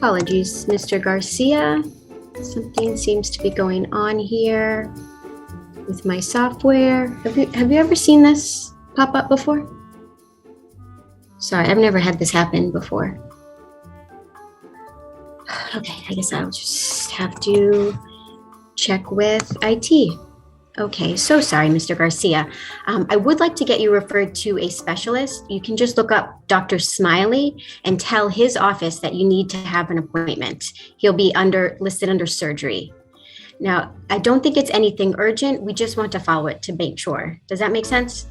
Apologies, Mr. Garcia. Something seems to be going on here with my software. Have you ever seen this pop up before? Sorry, I've never had this happen before. Okay, I guess I'll just have to check with IT. Okay, so sorry, Mr. Garcia. I would like to get you referred to a specialist. You can just look up Dr. Smiley and tell his office that you need to have an appointment. He'll be listed under surgery. Now, I don't think it's anything urgent. We just want to follow it to make sure. Does that make sense?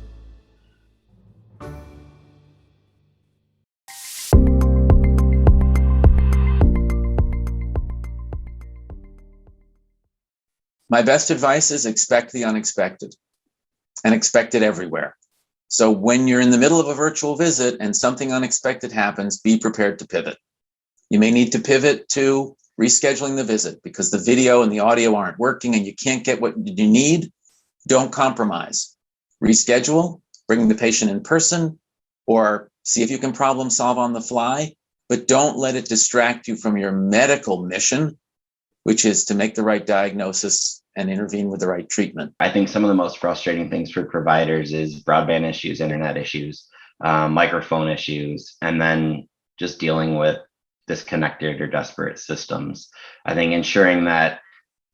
My best advice is expect the unexpected and expect it everywhere. So when you're in the middle of a virtual visit and something unexpected happens, be prepared to pivot. You may need to pivot to rescheduling the visit because the video and the audio aren't working and you can't get what you need. Don't compromise. Reschedule, bring the patient in person, or see if you can problem solve on the fly, but don't let it distract you from your medical mission, which is to make the right diagnosis and intervene with the right treatment. I think some of the most frustrating things for providers is broadband issues, internet issues, microphone issues, and then just dealing with disconnected or disparate systems. I think ensuring that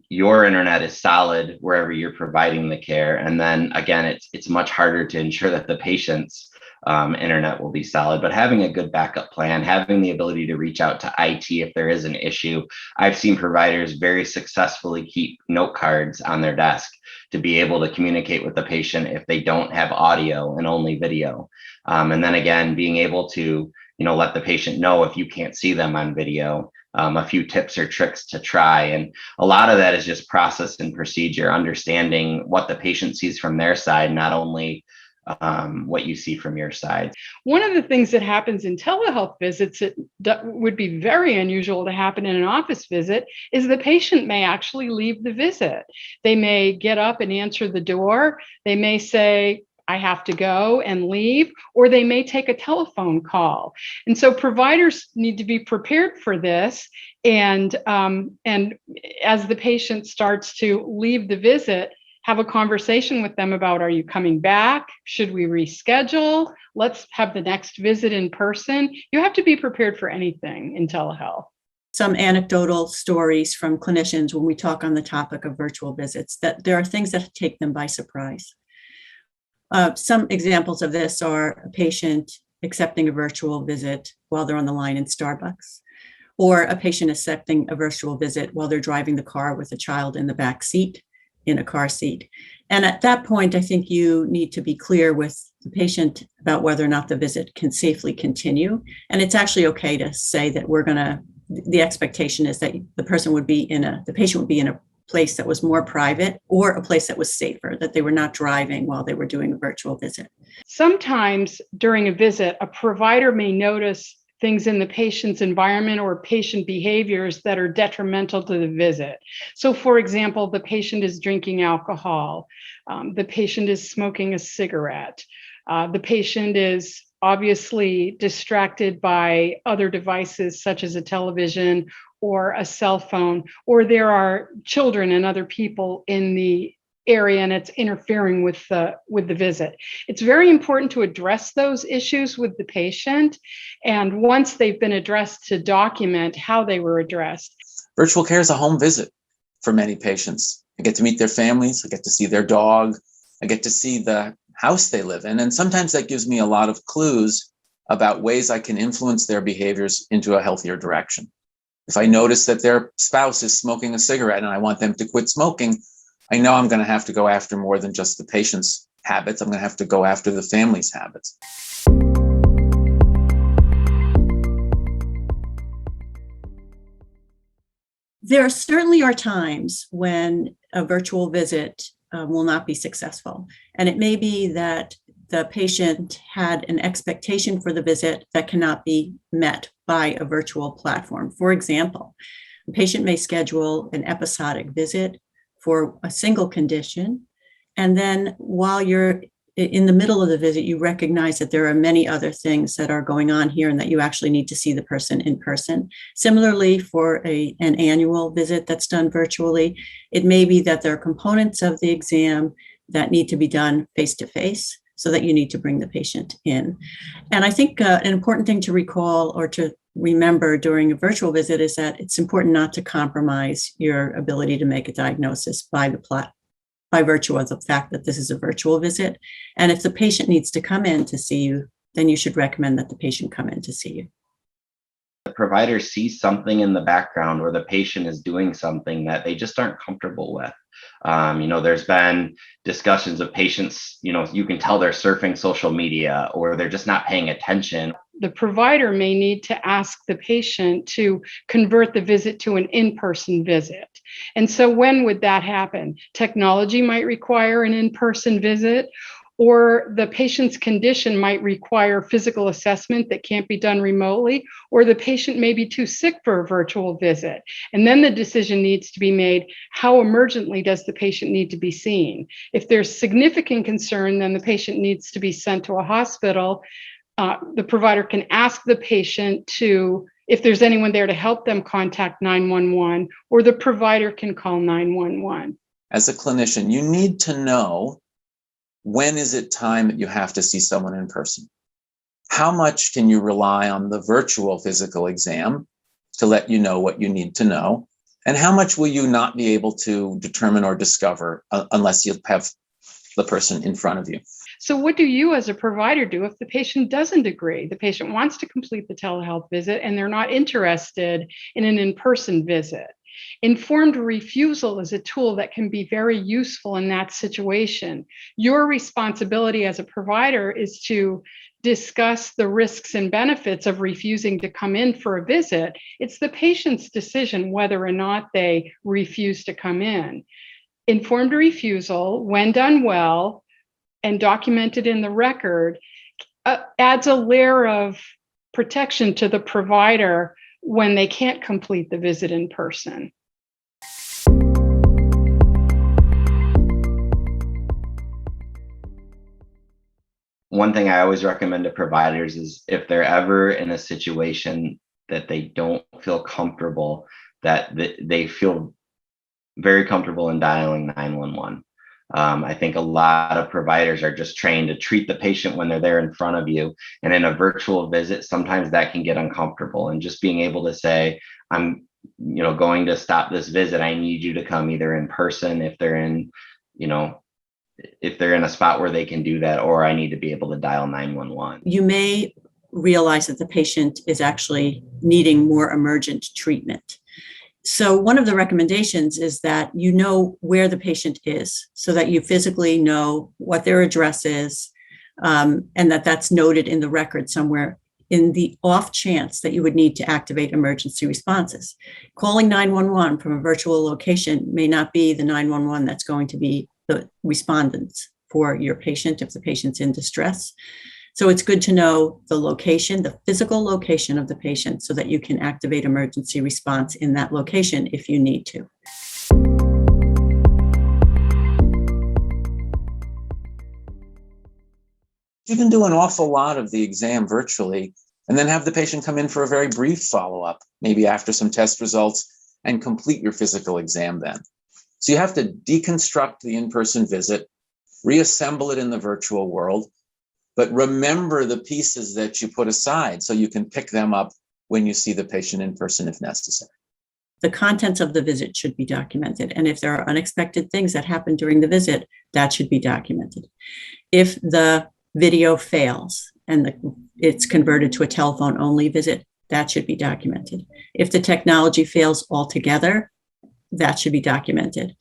your internet is solid wherever you're providing the care. And then again, it's much harder to ensure that the patient's internet will be solid, but having a good backup plan, having the ability to reach out to IT if there is an issue. I've seen providers very successfully keep note cards on their desk to be able to communicate with the patient if they don't have audio and only video. And then again, being able to, let the patient know if you can't see them on video, a few tips or tricks to try. And a lot of that is just process and procedure, understanding what the patient sees from their side, not only what you see from your side. One of the things that happens in telehealth visits that would be very unusual to happen in an office visit is the patient may actually leave the visit. They may get up and answer the door. They may say, I have to go and leave, or they may take a telephone call. And so providers need to be prepared for this. And as the patient starts to leave the visit, have a conversation with them about, are you coming back? Should we reschedule? Let's have the next visit in person. You have to be prepared for anything in telehealth. Some anecdotal stories from clinicians when we talk on the topic of virtual visits, that there are things that take them by surprise. Some examples of this are a patient accepting a virtual visit while they're on the line in Starbucks, or a patient accepting a virtual visit while they're driving the car with a child in the back seat, in a car seat. And at that point, I think you need to be clear with the patient about whether or not the visit can safely continue. And it's actually okay to say that the expectation is that the patient would be in a place that was more private or a place that was safer, that they were not driving while they were doing a virtual visit. Sometimes during a visit, a provider may notice things in the patient's environment or patient behaviors that are detrimental to the visit. So for example, the patient is drinking alcohol, the patient is smoking a cigarette, the patient is obviously distracted by other devices such as a television or a cell phone, or there are children and other people in the area and it's interfering with the visit. It's very important to address those issues with the patient, and once they've been addressed, to document how they were addressed. Virtual care is a home visit for many patients. I get to meet their families, I get to see their dog, I get to see the house they live in, and sometimes that gives me a lot of clues about ways I can influence their behaviors into a healthier direction. If I notice that their spouse is smoking a cigarette and I want them to quit smoking, I know I'm going to have to go after more than just the patient's habits. I'm going to have to go after the family's habits. There certainly are times when a virtual visit will not be successful. And it may be that the patient had an expectation for the visit that cannot be met by a virtual platform. For example, the patient may schedule an episodic visit for a single condition, and then while you're in the middle of the visit, you recognize that there are many other things that are going on here and that you actually need to see the person in person. Similarly, for an annual visit that's done virtually, it may be that there are components of the exam that need to be done face-to-face, so that you need to bring the patient in. And I think an important thing to recall or to remember during a virtual visit is that it's important not to compromise your ability to make a diagnosis by virtue of the fact that this is a virtual visit. And if the patient needs to come in to see you, then you should recommend that the patient come in to see you. The provider sees something in the background or the patient is doing something that they just aren't comfortable with. There's been discussions of patients, you can tell they're surfing social media or they're just not paying attention. The provider may need to ask the patient to convert the visit to an in-person visit. And so when would that happen? Technology might require an in-person visit, or the patient's condition might require physical assessment that can't be done remotely, or the patient may be too sick for a virtual visit. And then the decision needs to be made, how emergently does the patient need to be seen? If there's significant concern, then the patient needs to be sent to a hospital. The provider can ask the patient to, if there's anyone there to help them, contact 911, or the provider can call 911. As a clinician, you need to know, when is it time that you have to see someone in person? How much can you rely on the virtual physical exam to let you know what you need to know? And how much will you not be able to determine or discover unless you have the person in front of you? So what do you as a provider do if the patient doesn't agree? The patient wants to complete the telehealth visit and they're not interested in an in-person visit. Informed refusal is a tool that can be very useful in that situation. Your responsibility as a provider is to discuss the risks and benefits of refusing to come in for a visit. It's the patient's decision whether or not they refuse to come in. Informed refusal, when done well and documented in the record, adds a layer of protection to the provider when they can't complete the visit in person. One thing I always recommend to providers is if they're ever in a situation that they don't feel comfortable, that they feel very comfortable in dialing 911. I think a lot of providers are just trained to treat the patient when they're there in front of you. And in a virtual visit, sometimes that can get uncomfortable. And just being able to say, I'm going to stop this visit. I need you to come either in person if they're in a spot where they can do that, or I need to be able to dial 911. You may realize that the patient is actually needing more emergent treatment. So one of the recommendations is that you know where the patient is so that you physically know what their address is, and that's noted in the record somewhere in the off chance that you would need to activate emergency responses. Calling 911 from a virtual location may not be the 911 that's going to be the respondents for your patient if the patient's in distress. So it's good to know the location, the physical location of the patient, so that you can activate emergency response in that location if you need to. You can do an awful lot of the exam virtually and then have the patient come in for a very brief follow-up, maybe after some test results, and complete your physical exam then. So you have to deconstruct the in-person visit, reassemble it in the virtual world, but remember the pieces that you put aside so you can pick them up when you see the patient in person if necessary. The contents of the visit should be documented. And if there are unexpected things that happen during the visit, that should be documented. If the video fails and it's converted to a telephone only visit, that should be documented. If the technology fails altogether, that should be documented.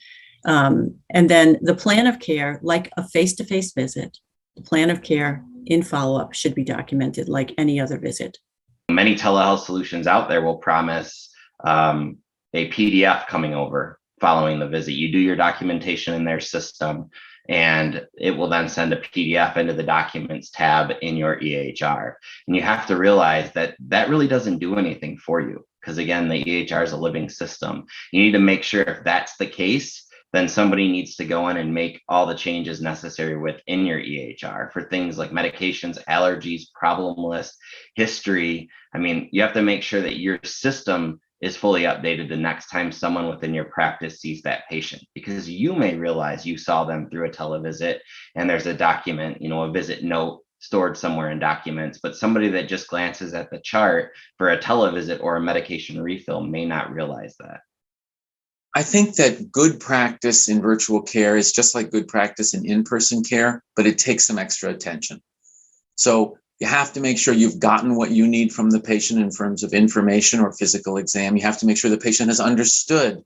And then the plan of care, like a face-to-face visit, the plan of care in follow-up should be documented like any other visit. Many telehealth solutions out there will promise a PDF coming over following the visit. You do your documentation in their system, and it will then send a PDF into the documents tab in your EHR. And you have to realize that that really doesn't do anything for you, because again, the EHR is a living system. You need to make sure if that's the case, then somebody needs to go in and make all the changes necessary within your EHR for things like medications, allergies, problem list, history. I mean, you have to make sure that your system is fully updated the next time someone within your practice sees that patient, because you may realize you saw them through a televisit and there's a document, a visit note stored somewhere in documents, but somebody that just glances at the chart for a televisit or a medication refill may not realize that. I think that good practice in virtual care is just like good practice in in-person care, but it takes some extra attention. So you have to make sure you've gotten what you need from the patient in terms of information or physical exam. You have to make sure the patient has understood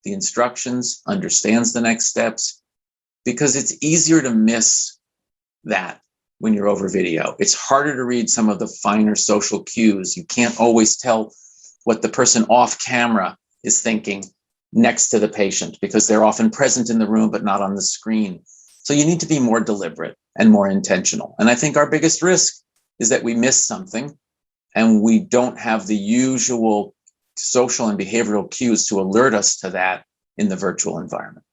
the instructions, understands the next steps, because it's easier to miss that when you're over video. It's harder to read some of the finer social cues. You can't always tell what the person off camera is thinking next to the patient because they're often present in the room but not on the screen. So you need to be more deliberate and more intentional. And I think our biggest risk is that we miss something and we don't have the usual social and behavioral cues to alert us to that in the virtual environment.